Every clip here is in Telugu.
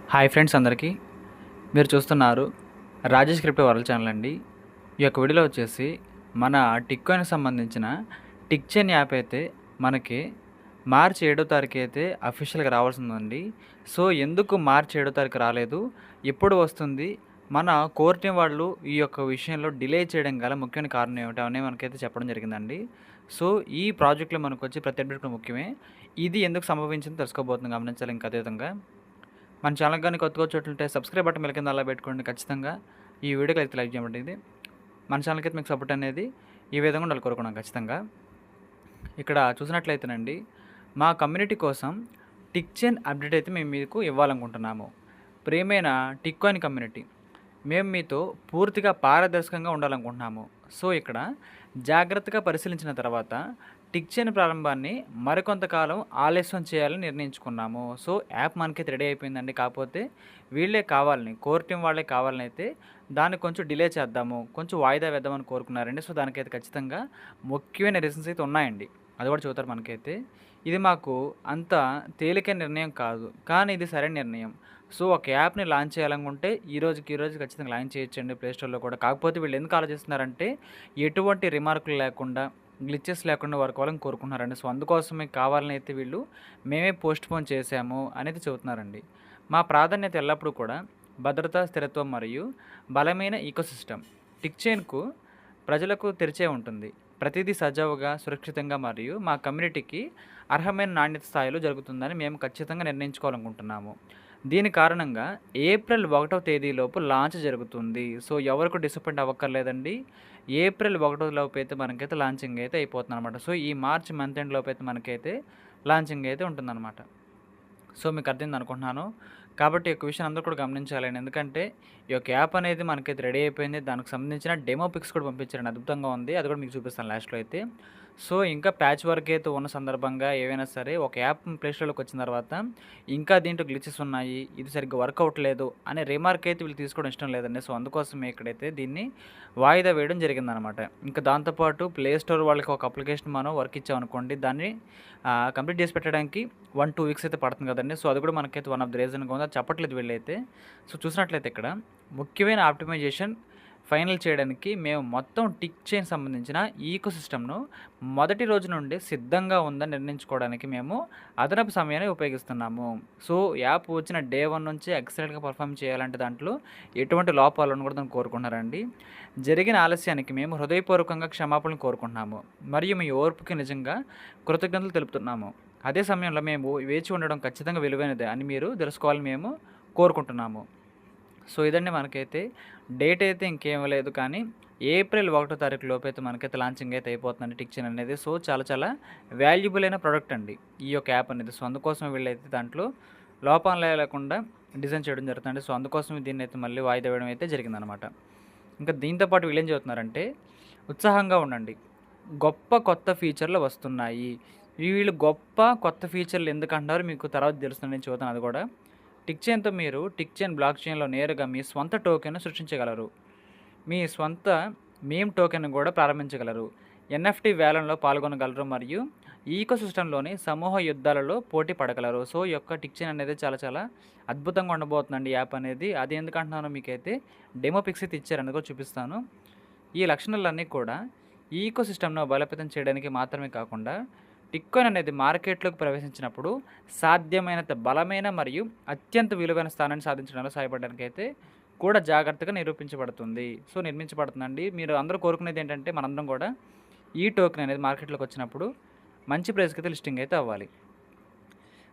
హాయ్ ఫ్రెండ్స్ అందరికీ. మీరు చూస్తున్నారు రాజేష్ క్రిప్టో వరల్డ్ ఛానల్ అండి. ఈ యొక్క వీడియోలో వచ్చేసి మన టిక్ కాయిన్‌కి సంబంధించిన టిక్ చైన్ యాప్ అయితే మనకి మార్చి 7వ తారీఖు అయితే అఫీషియల్‌గా రావాల్సిందండి. సో, ఎందుకు మార్చి 7వ తారీఖు రాలేదు? ఎప్పుడు వస్తుంది? మన కోర్ టీమ్ వాళ్ళు ఈ యొక్క విషయంలో డిలే చేయడం గల ముఖ్యమైన కారణం ఏమిటి? అవన్నీ మనకైతే చెప్పడం జరిగిందండి. సో, ఈ ప్రాజెక్ట్‌లో మనకొచ్చే ప్రతి అప్డేట్ కూడా ముఖ్యమే. ఇది ఎందుకు సంభవించిందో తెలుసుకోబోతున్నాం, గమనించాలి. ఇంకా అదే విధంగా మన ఛానల్ కానీ కొత్తగా వచ్చేటట్లుంటే సబ్స్క్రైబ్ బటన్ కింద అలా పెట్టుకోండి. ఖచ్చితంగా ఈ వీడియోకి అయితే లైక్ చేయమండి. ఇది మన ఛానల్కి అయితే మీకు సపోర్ట్ అనేది ఈ విధంగా ఉండాలి కోరుకున్నాం ఖచ్చితంగా. ఇక్కడ చూసినట్లయితేనండి, మా కమ్యూనిటీ కోసం టిక్ చైన్ అప్డేట్ అయితే మేము మీకు ఇవ్వాలనుకుంటున్నాము. ప్రియమైన టిక్ కాయిన్ కమ్యూనిటీ, మేము మీతో పూర్తిగా పారదర్శకంగా ఉండాలనుకుంటున్నాము. సో, ఇక్కడ జాగ్రత్తగా పరిశీలించిన తర్వాత టిక్ చైన్ ప్రారంభాన్ని మరికొంతకాలం ఆలస్యం చేయాలని నిర్ణయించుకున్నాము. సో, యాప్ మనకైతే రెడీ అయిపోయిందండి. కాకపోతే వీళ్ళే కావాలని, కోర్ టీమ్ వాళ్ళే కావాలని అయితే దాన్ని కొంచెం డిలే చేద్దాము, కొంచెం వాయిదా వేద్దామని కోరుకున్నారండి. సో, దానికైతే ఖచ్చితంగా ముఖ్యమైన రీజన్స్ అయితే ఉన్నాయండి. అది కూడా చెబుతారు మనకైతే. ఇది మాకు అంత తేలికైన నిర్ణయం కాదు, కానీ ఇది సరైన నిర్ణయం. సో, ఒక యాప్‌ని లాంచ్ చేయాలనుకుంటే ఈ రోజు ఖచ్చితంగా లాంచ్ చేయొచ్చండి ప్లే స్టోర్‌లో కూడా. కాకపోతే వీళ్ళు ఎందుకు ఆలోచిస్తున్నారంటే, ఎటువంటి రిమార్కులు లేకుండా, గ్లిచెస్ లేకుండా వర్క్ అవ్వాలని కోరుకుంటున్నారండి. సో, అందుకోసమే కావాలని అయితే వీళ్ళు మేమే పోస్ట్‌పోన్ చేశాము అనేది చెబుతున్నారండి. మా ప్రాధాన్యత ఎల్లప్పుడూ కూడా భద్రత, స్థిరత్వం మరియు బలమైన ఈకోసిస్టమ్. టిక్ చైన్‌కు ప్రజలకు తెరిచే ఉంటుంది. ప్రతిదీ సజావుగా, సురక్షితంగా మరియు మా కమ్యూనిటీకి అర్హమైన నాణ్యత స్థాయిలో జరుగుతుందని మేము ఖచ్చితంగా నిర్ణయించుకోవాలనుకుంటున్నాము. దీని కారణంగా ఏప్రిల్ 1వ తేదీలోపు లాంచ్ జరుగుతుంది. సో, ఎవరికి డిసప్పాయింట్ అవ్వక్కర్లేదండి. ఏప్రిల్ 1 లోపు అయితే మనకైతే లాంచింగ్ అయితే అయిపోతుందనమాట. సో, ఈ మార్చ్ మంత్ ఎండ్ లోపు అయితే మనకైతే లాంచింగ్ అయితే ఉంటుందన్నమాట. సో, మీకు అర్థమైంది అనుకుంటున్నాను. కాబట్టి ఈ యొక్క విషయం అందరూ కూడా గమనించాలండి. ఎందుకంటే ఈ యొక్క యాప్ అనేది మనకైతే రెడీ అయిపోయింది. దానికి సంబంధించిన డెమో పిక్స్ కూడా పంపించారండి. అద్భుతంగా ఉంది. అది కూడా మీకు చూపిస్తాను లాస్ట్‌లో అయితే. సో, ఇంకా ప్యాచ్ వర్క్ అయితే ఉన్న సందర్భంగా ఏవైనా సరే ఒక యాప్ ప్లే స్టోర్‌లోకి వచ్చిన తర్వాత ఇంకా దీంట్లో గ్లిచెస్ ఉన్నాయి, ఇది సరిగ్గా వర్క్ అవ్వట్లేదు అనే రిమార్క్ అయితే వీళ్ళు తీసుకోవడం ఇష్టం లేదండి. సో, అందుకోసమే ఇక్కడైతే దీన్ని వాయిదా వేయడం జరిగిందనమాట. ఇంకా దాంతో పాటు ప్లే స్టోర్ వాళ్ళకి ఒక అప్లికేషన్ మనం వర్క్ ఇచ్చామనుకోండి, దాన్ని కంప్లీట్ చేసి పెట్టడానికి 1, 2 వీక్స్ అయితే పడుతుంది కదండీ. సో, అది కూడా మనకైతే వన్ ఆఫ్ ది రీజన్‌గా ఉంది. అది చెప్పట్లేదు వీళ్ళైతే. సో, చూసినట్లయితే ఇక్కడ ముఖ్యమైన ఆప్టిమైజేషన్ ఫైనల్ చేయడానికి మేము మొత్తం టిక్ చైన్ సంబంధించిన ఈకోసిస్టమ్‌ను మొదటి రోజు నుండి సిద్ధంగా ఉందని నిర్ణయించుకోవడానికి మేము అదనపు సమయాన్ని ఉపయోగిస్తున్నాము. సో, యాప్ వచ్చిన డే 1 నుంచి ఎక్సలెంట్‌గా పర్ఫార్మ్ చేయాలంటే దాంట్లో ఎటువంటి లోపాలు ఉండకూడదని కోరుకుంటున్నారండి. జరిగిన ఆలస్యానికి మేము హృదయపూర్వకంగా క్షమాపణలు కోరుకుంటున్నాము మరియు మీ ఓర్పుకి నిజంగా కృతజ్ఞతలు తెలుపుతున్నాము. అదే సమయంలో మేము వేచి ఉండడం ఖచ్చితంగా విలువైనదే అని మీరు తెలుసుకోవాలని మేము కోరుకుంటున్నాము. సో, ఇదండి మనకైతే డేట్ అయితే ఇంకేం లేదు, కానీ ఏప్రిల్ 1 తారీఖు లోపైతే మనకైతే లాంచింగ్ అయితే అయిపోతుందండి టిక్ చైన్ అనేది. సో, చాలా చాలా వాల్యుబుల్ అయిన ప్రొడక్ట్ అండి ఈ యొక్క యాప్ అనేది. సో, అందుకోసం వీళ్ళైతే దాంట్లో లోపాలు లేకుండా డిజైన్ చేయడం జరుగుతుందండి. సో, అందుకోసం దీన్నైతే మళ్ళీ వాయిదా వేయడం అయితే జరిగిందనమాట. ఇంకా దీంతో పాటు వీళ్ళేం చెబుతున్నారంటే, ఉత్సాహంగా ఉండండి, గొప్ప కొత్త ఫీచర్లు వస్తున్నాయి. వీళ్ళు గొప్ప కొత్త ఫీచర్లు ఎందుకంటున్నారో మీకు తర్వాత తెలుస్తుంది, నేను చెబుతాను అది కూడా. టిక్ చైన్‌తో మీరు టిక్ చైన్ బ్లాక్ చైన్‌లో నేరుగా మీ స్వంత టోకెన్‌ను సృష్టించగలరు. మీ స్వంత మీమ్ టోకెన్‌ను కూడా ప్రారంభించగలరు. ఎన్ఎఫ్‌టి వేలంలో పాల్గొనగలరు మరియు ఈకోసిస్టమ్‌లోని సమూహ యుద్ధాలలో పోటీ పడగలరు. సో, ఈ యొక్క టిక్ చైన్ అనేది చాలా చాలా అద్భుతంగా ఉండబోతుందండి యాప్ అనేది. అది ఎందుకంటున్నానో మీకైతే డెమో పిక్స్ అయితే ఇచ్చారు, అది కూడా చూపిస్తాను. ఈ లక్షణాలన్నీ కూడా ఈకోసిస్టమ్‌ను బలోపేతం చేయడానికి మాత్రమే కాకుండా, టిక్ కాయిన్ అనేది మార్కెట్లోకి ప్రవేశించినప్పుడు సాధ్యమైనంత బలమైన మరియు అత్యంత విలువైన స్థానాన్ని సాధించడంలో సహాయపడడానికైతే కూడా జాగ్రత్తగా నిరూపించబడుతుంది. సో, నిర్మించబడుతుందండి. మీరు అందరూ కోరుకునేది ఏంటంటే, మనందరం కూడా ఈ టోకెన్ అనేది మార్కెట్లోకి వచ్చినప్పుడు మంచి ప్రైస్‌కి అయితే లిస్టింగ్ అయితే అవ్వాలి.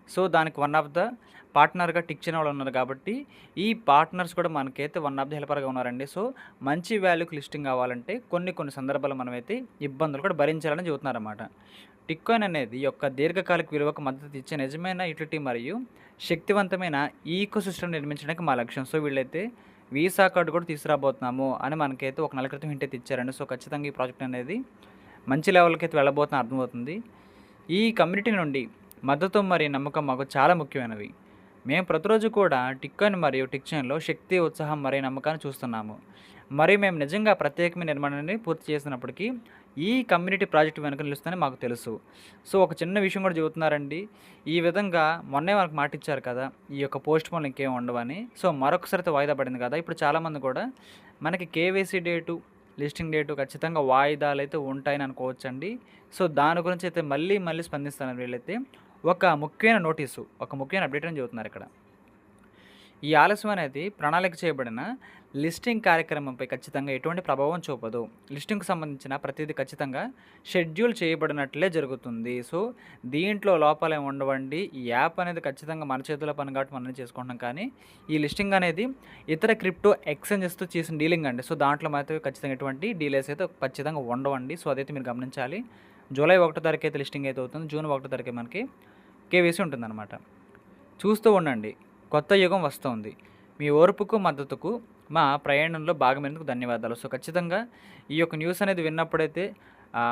సో, దానికి వన్ ఆఫ్ ద పార్ట్నర్‌గా టిక్ చైన్ వాళ్ళు ఉన్నారు కాబట్టి, ఈ పార్ట్నర్స్ కూడా మనకైతే వన్ ఆఫ్ ది హెల్పర్‌గా ఉన్నారండి. సో, మంచి వాల్యూకి లిస్టింగ్ అవ్వాలంటే కొన్ని సందర్భాల్లో మనమైతే ఇబ్బందులు కూడా భరించాలని చెబుతున్నారన్నమాట. టిక్ కాయిన్ అనేది యొక్క దీర్ఘకాలిక విలువకు మద్దతు ఇచ్చే నిజమైన యుటిలిటీ మరియు శక్తివంతమైన ఈకోసిస్టమ్ నిర్మించడానికి మా లక్ష్యం. సో, వీళ్ళైతే వీసా కార్డ్ కూడా తీసుకురాబోతున్నాము అని మనకైతే ఒక నెల క్రితం హింట్ అయితే ఇచ్చారండి. సో, ఖచ్చితంగా ఈ ప్రాజెక్ట్ అనేది మంచి లెవెల్‌కి అయితే వెళ్ళబోతుందని అర్థమవుతుంది. ఈ కమ్యూనిటీ నుండి మద్దతు మరియు నమ్మకం మాకు చాలా ముఖ్యమైనవి. మేము ప్రతిరోజు కూడా టిక్ కాయిన్ మరియు టిక్ చైన్‌లో శక్తి, ఉత్సాహం మరియు నమ్మకాన్ని చూస్తున్నాము. మరియు మేము నిజంగా ప్రత్యేకమైన నిర్మాణాన్ని పూర్తి చేసినప్పటికీ ఈ కమ్యూనిటీ ప్రాజెక్ట్ వెనక నిలుస్తుందని మాకు తెలుసు. సో, ఒక చిన్న విషయం కూడా చెబుతున్నారండి. ఈ విధంగా మొన్నే మనకు మాటిచ్చారు కదా! ఈ యొక్క పోస్ట్‌పోన్‌లు ఇంకేమి ఉండవని. సో, మరొకసారైతే వాయిదా పడింది కదా! ఇప్పుడు చాలామంది కూడా మనకి కేవైసీ డేటు, లిస్టింగ్ డేటు ఖచ్చితంగా వాయిదాలైతే ఉంటాయని అనుకోవచ్చండి. సో, దాని గురించైతే మళ్ళీ స్పందిస్తున్నారు వీళ్ళైతే. ఒక ముఖ్యమైన నోటీసు, ఒక ముఖ్యమైన అప్డేట్ అని చెబుతున్నారిక్కడ. ఈ ఆలస్యం అనేది ప్రణాళిక చేయబడిన లిస్టింగ్ కార్యక్రమంపై ఖచ్చితంగా ఎటువంటి ప్రభావం చూపదు. లిస్టింగ్‌కి సంబంధించిన ప్రతీదీ ఖచ్చితంగా షెడ్యూల్ చేయబడినట్లే జరుగుతుంది. సో, దీంట్లో లోపాలేమి ఉండవండి. ఈ యాప్ అనేది ఖచ్చితంగా మన చేతిలో పని కాబట్టి మనమే చేసుకుంటున్నాం. కానీ, ఈ లిస్టింగ్ అనేది ఇతర క్రిప్టో ఎక్స్‌చేంజెస్‌తో చేసిన డీలింగ్ అండి. సో, దాంట్లో మాత్రం ఖచ్చితంగా ఎటువంటి డీలేస్ అయితే ఖచ్చితంగా ఉండవండి. సో, అదైతే మీరు గమనించాలి. జూలై 1 తారీఖు అయితే లిస్టింగ్ అయితే అవుతుంది. జూన్ 1 తారీఖే మనకి కేవైసీ ఉంటుందన్నమాట. చూస్తూ ఉండండి. కొత్త యుగం వస్తోంది. మీ ఓర్పుకు, మద్దతుకు మా ప్రయాణంలో భాగమైనందుకు ధన్యవాదాలు. సో, ఖచ్చితంగా ఈ యొక్క న్యూస్ అనేది విన్నప్పుడైతే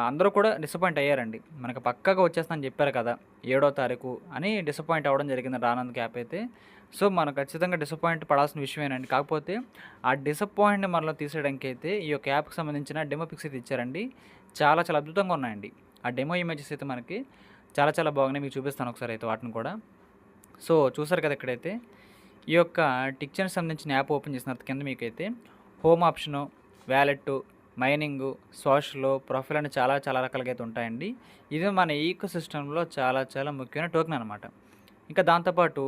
అందరూ కూడా డిసప్పాయింట్ అయ్యారండి. మనకు పక్కాగా వచ్చేస్తుందని చెప్పారు కదా! 7వ తారీఖు అని డిసప్పాయింట్ అవ్వడం జరిగింది రానందుకు యాప్ అయితే. సో, మనం ఖచ్చితంగా డిసప్పాయింట్ పడాల్సిన విషయమేనండి. కాకపోతే ఆ డిసప్పాయింట్‌ని మనలో తీసేయడానికైతే ఈ యొక్క యాప్‌కి సంబంధించిన డెమో పిక్స్ అయితే ఇచ్చారండి. చాలా అద్భుతంగా ఉన్నాయండి. ఆ డెమో ఇమేజెస్ అయితే మనకి చాలా బాగున్నాయి. మీకు చూపిస్తాను ఒకసారి అయితే వాటిని కూడా. సో, చూసారు కదా ఇక్కడైతే. ఈ యొక్క టిక్‌చెన్‌కి సంబంధించిన యాప్ ఓపెన్ చేసిన తర్వాత కింద మీకైతే home option, wallet, mining, social, profile అని చాలా రకాలుగా అయితే ఉంటాయండి. ఇది మన ఈకో సిస్టమ్‌లో చాలా ముఖ్యమైన టోకెన్ అనమాట. ఇంకా దాంతోపాటు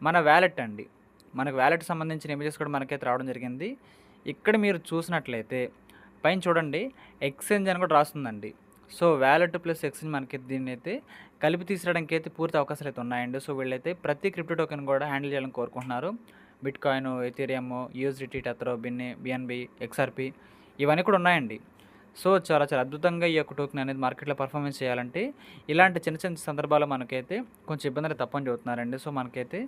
మన వాలెట్ అండి. మనకు వాలెట్‌కి సంబంధించిన ఇమేజెస్ కూడా మనకైతే రావడం జరిగింది. ఇక్కడ మీరు చూసినట్లయితే పైన చూడండి ఎక్స్‌చేంజ్ అని కూడా రాస్తుందండి. సో, వాలెట్ ప్లస్ ఎక్స్‌చేంజ్ మనకి దీన్నైతే కలిపి తీసుకురావడానికి అయితే పూర్తి అవకాశాలు అయితే ఉన్నాయండి. సో, వీళ్ళైతే ప్రతి క్రిప్టో టోకెన్ కూడా హ్యాండిల్ చేయాలని కోరుకుంటున్నారు. బిట్‌కాయిన్, ఎథీరియం, యూఎస్‌డిటీ, టెథరో, బిఎన్‌బి, ఎక్స్‌ఆర్‌పి ఇవన్నీ కూడా ఉన్నాయండి. సో, చాలా అద్భుతంగా ఈ యొక్క టోకెన్ అనేది మార్కెట్‌లో పర్ఫార్మెన్స్ చేయాలంటే ఇలాంటి చిన్న సందర్భాల్లో మనకైతే కొంచెం ఇబ్బందులు తప్పని చెబుతున్నారండి. సో, మనకైతే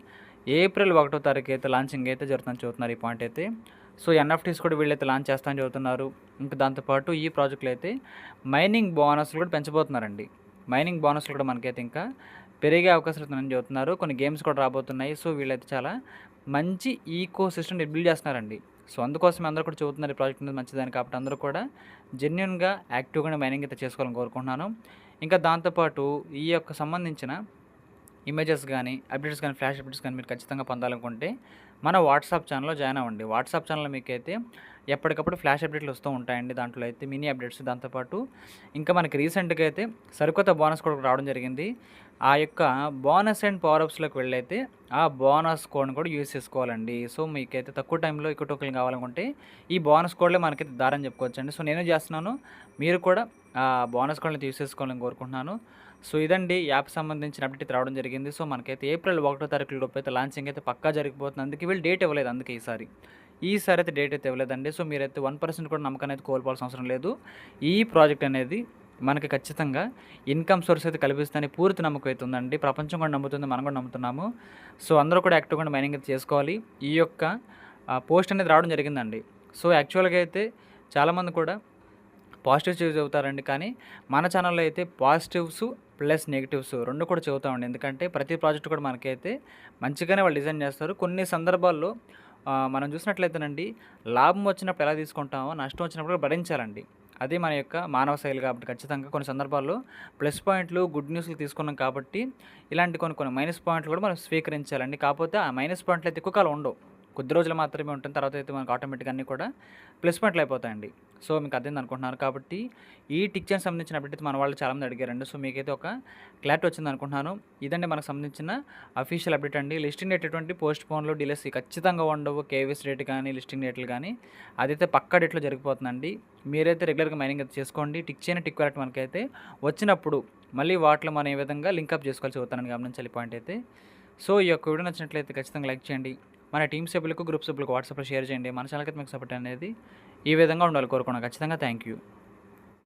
ఏప్రిల్ 1 తారీఖు అయితే లాంచింగ్ అయితే జరుగుతుందని చెబుతున్నారు ఈ పాయింట్ అయితే. సో, ఎన్ఎఫ్టీస్ కూడా వీళ్ళైతే లాంచ్ చేస్తామని చెబుతున్నారు. ఇంకా దాంతోపాటు ఈ ప్రాజెక్ట్‌లో అయితే మైనింగ్ బోనస్‌లు కూడా పెంచబోతున్నారండి. మైనింగ్ బోనస్‌లు కూడా మనకైతే ఇంకా పెరిగే అవకాశాలు ఉన్నాయని చెబుతున్నారు. కొన్ని గేమ్స్ కూడా రాబోతున్నాయి. సో, వీళ్ళైతే చాలా మంచి ఈకో సిస్టమ్‌ని బిల్డ్ చేస్తున్నారండి. సో, అందుకోసమే అందరూ కూడా చెబుతున్నారు ఈ ప్రాజెక్ట్ అనేది మంచిదని. కాబట్టి అందరూ కూడా జెన్యూన్‌గా, యాక్టివ్‌గానే మైనింగ్ అయితే చేసుకోవాలని కోరుకుంటున్నాను. ఇంకా దాంతోపాటు ఈ యొక్క సంబంధించిన ఇమేజెస్ గానీ, అప్డేట్స్ గానీ, ఫ్లాష్ అప్డేట్స్ గానీ మీరు ఖచ్చితంగా పొందాలనుకుంటే మన వాట్సాప్ ఛానల్‌లో జాయిన్ అవ్వండి. వాట్సాప్ ఛానల్‌లో మీకైతే ఎప్పటికప్పుడు ఫ్లాష్ అప్డేట్లు వస్తూ ఉంటాయండి. దాంట్లో అయితే మినీ అప్డేట్స్ దాంతోపాటు ఇంకా మనకి రీసెంట్‌గా అయితే సరికొత్త బోనస్ కూడా రావడం జరిగింది. ఆ యొక్క బోనస్ అండ్ పవర్ అప్స్‌లోకి వెళ్ళైతే ఆ బోనస్ కోడ్‌ని కూడా యూజ్ చేసుకోవాలండి. సో, మీకైతే తక్కువ టైంలో ఎక్కువ టోకెన్లు కావాలనుకుంటే ఈ బోనస్ కోడ్‌లే మనకైతే దారని చెప్పుకోవచ్చండి. సో, నేను చేస్తున్నాను. మీరు కూడా బోనస్ కోడ్‌ని యూజ్ చేసుకోవాలని కోరుకుంటున్నాను. సో, ఇదండి యాప్ సంబంధించిన అప్డేట్ రావడం జరిగింది. సో, మనకైతే ఏప్రిల్ 1 తారీఖు లోపు అయితే లాంచింగ్ అయితే పక్కా జరిగిపోతుంది. అందుకే వీళ్ళు డేట్ ఇవ్వలేదు అందుకే ఈసారి. ఈసారి అయితే డేట్ అయితే ఇవ్వలేదండి. సో, మీరైతే 1% కూడా నమ్మకాన్ని అయితే కోల్పోవాల్సిన అవసరం లేదు. ఈ ప్రాజెక్ట్ అనేది మనకి ఖచ్చితంగా ఇన్‌కమ్ సోర్స్ అయితే కల్పిస్తుందని పూర్తి నమ్మకం అయితే ఉందండి. ప్రపంచం కూడా నమ్ముతుంది. మనం కూడా నమ్ముతున్నాము. సో, అందరూ కూడా యాక్టివ్‌గా మైనింగ్ అయితే చేసుకోవాలి. ఈ యొక్క పోస్ట్ అనేది రావడం జరిగిందండి. సో, యాక్చువల్‌గా అయితే చాలామంది కూడా పాజిటివ్స్ చెబుతారండి. కానీ మన ఛానల్‌లో అయితే పాజిటివ్స్ ప్లస్ నెగెటివ్స్ 2 కూడా చెబుతామండి. ఎందుకంటే ప్రతి ప్రాజెక్ట్ కూడా మనకైతే మంచిగానే వాళ్ళు డిజైన్ చేస్తారు. కొన్ని సందర్భాల్లో మనం చూసినట్లయితేనండి లాభం వచ్చినప్పుడు ఎలా తీసుకుంటామో, నష్టం వచ్చినప్పుడు కూడా భరించాలండి. అది మన యొక్క మానవ శైలి కాబట్టి ఖచ్చితంగా కొన్ని సందర్భాల్లో ప్లస్ పాయింట్లు, గుడ్ న్యూస్‌లు తీసుకున్నాం కాబట్టి ఇలాంటి కొన్ని మైనస్ పాయింట్లు కూడా మనం స్వీకరించాలండి. కాకపోతే ఆ మైనస్ పాయింట్లు అయితే ఎక్కువ కాలం ఉండవు. కొద్ది రోజులు మాత్రమే ఉంటుంది. తర్వాత అయితే మనకు ఆటోమేటిక్‌గా అన్నీ కూడా ప్లస్ పాయింట్లు అయిపోతాయండి. సో, మీకు అర్థమైంది అనుకుంటున్నాను. కాబట్టి ఈ టిక్‌చెన్‌కి సంబంధించిన అప్డేట్ మన వాళ్ళు చాలామంది అడిగారండి. సో, మీకైతే ఒక క్లారిటీ వచ్చింది అనుకుంటున్నాను. ఇదండి మనకు సంబంధించిన అఫీషియల్ అప్డేట్ అండి. లిస్టింగ్ డేట్ ఎటువంటి పోస్ట్‌పోన్‌లు, డిలేస్ ఖచ్చితంగా ఉండవు. కేవైసీ డేట్ కానీ, లిస్టింగ్ డేట్లు కానీ అదైతే పక్కా డేట్‌లో జరిగిపోతుందండి. మీరైతే రెగ్యులర్‌గా మైనింగ్ అయితే చేసుకోండి. టిక్ వాలెట్ మనకైతే వచ్చినప్పుడు మళ్ళీ వాటిలో మనం ఏ విధంగా లింకప్ చేసుకోవాలో చెబుతానని గమనించాలి ఈ పాయింట్ అయితే. సో, ఈ యొక్క వీడియో నచ్చినట్లయితే ఖచ్చితంగా లైక్ చేయండి. మన టీమ్ సభ్యులకు, గ్రూప్ సభ్యులకు వాట్సాప్‌లో షేర్ చేయండి. మన ఛానల్‌కి మీకు సపోర్ట్ అనేది ఈ విధంగా ఉండాలి కోరుకున్నాను. ఖచ్చితంగా థ్యాంక్ యూ.